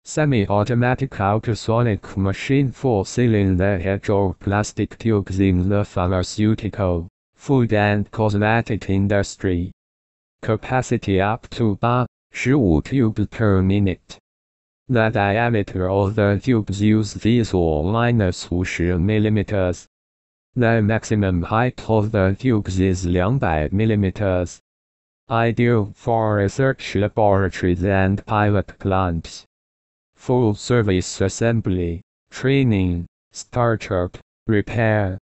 Semi-automatic ultrasonic machine for sealing the edge of plastic tubes in the pharmaceutical, food and cosmetic industry. Capacity up to 15 tubes per minute. The diameter of the tubes used is -50 mm. The maximum height of the tubes is 200 mm. Ideal for research laboratories and pilot plants. Full service assembly, training, startup, repair.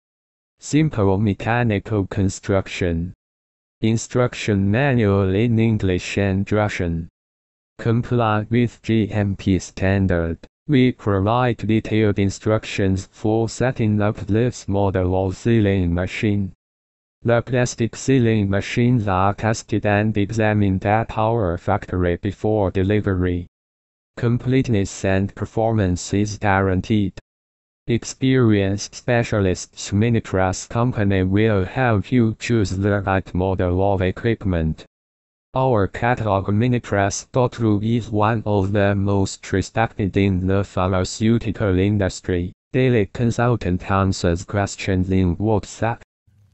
Simple mechanical construction. Instruction manual in English and Russian. Comply with GMP standard. We provide detailed instructions for setting up this model of sealing machine. The plastic sealing machines are tested and examined at our factory before delivery. Completeness and performance is guaranteed. Experienced specialists Minipress company will help you choose the right model of equipment. Our catalog Minipress.ru is one of the most respected in the pharmaceutical industry. Daily consultant answers questions in WhatsApp.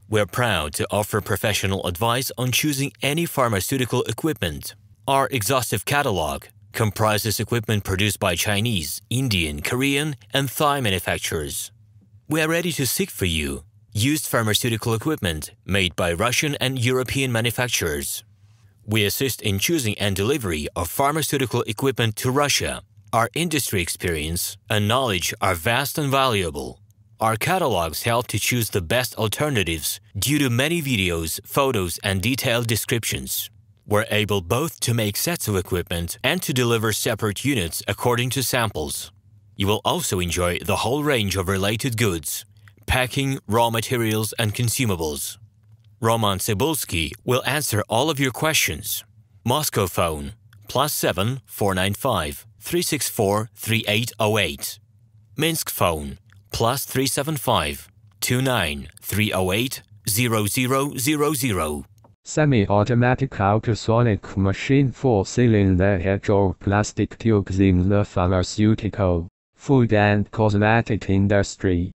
We're proud to offer professional advice on choosing any pharmaceutical equipment. Our exhaustive catalog comprises equipment produced by Chinese, Indian, Korean, and Thai manufacturers. We are ready to seek for you used pharmaceutical equipment made by Russian and European manufacturers. We assist in choosing and delivery of pharmaceutical equipment to Russia. Our industry experience and knowledge are vast and valuable. Our catalogs help to choose the best alternatives due to many videos, photos, and detailed descriptions. We're able both to make sets of equipment and to deliver separate units according to samples. You will also enjoy the whole range of related goods, packing, raw materials, and consumables. RomanTsibulsky will answer all of your questions. Moscow phone +7 495 364 3808. Minsk phone +375 29 308 0000. Semi-automatic ultrasonic machine for sealing the edge of plastic tubes in the pharmaceutical, food and cosmetic industry.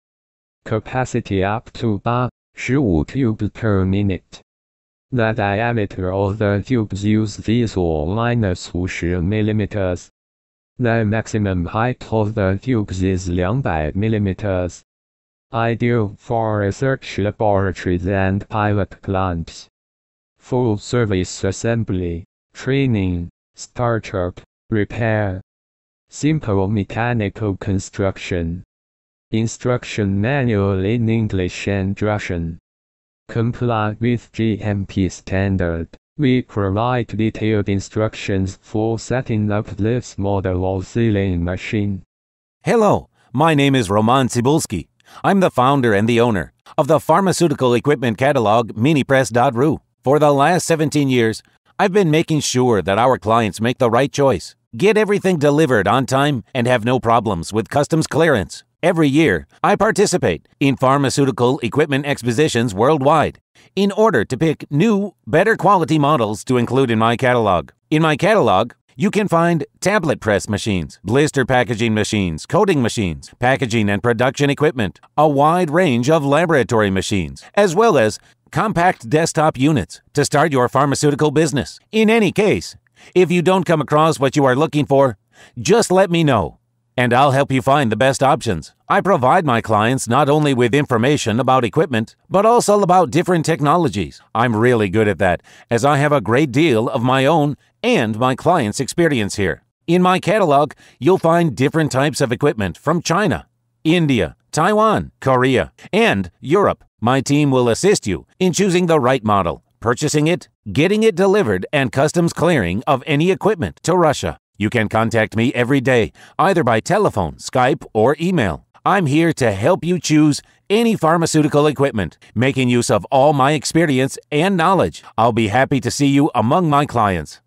Capacity up to 15 tubes per minute. The diameter of the tubes used is -50 mm. The maximum height of the tubes is 200 mm. Ideal for research laboratories and pilot plants. Full service assembly, training, startup, repair. Simple mechanical construction. Instruction manual in English and Russian. Comply with GMP standard. We provide detailed instructions for setting up this model of sealing machine. Hello, my name is RomanTsibulsky. I'm the founder and the owner of the pharmaceutical equipment catalog Minipress.ru. For the last 17 years, I've been making sure that our clients make the right choice, get everything delivered on time, and have no problems with customs clearance. Every year, I participate in pharmaceutical equipment expositions worldwide in order to pick new, better quality models to include in my catalog. In my catalog, you can find tablet press machines, blister packaging machines, coating machines, packaging and production equipment, a wide range of laboratory machines, as well as compact desktop units to start your pharmaceutical business. In any case, if you don't come across what you are looking for, just let me know, and I'll help you find the best options. I provide my clients not only with information about equipment, but also about different technologies. I'm really good at that, as I have a great deal of my own and my clients' experience here. In my catalog, you'll find different types of equipment from China, India, Taiwan, Korea, and Europe. My team will assist you in choosing the right model, purchasing it, getting it delivered, and customs clearing of any equipment to Russia. You can contact me every day, either by telephone, Skype, or email. I'm here to help you choose any pharmaceutical equipment, making use of all my experience and knowledge. I'll be happy to see you among my clients.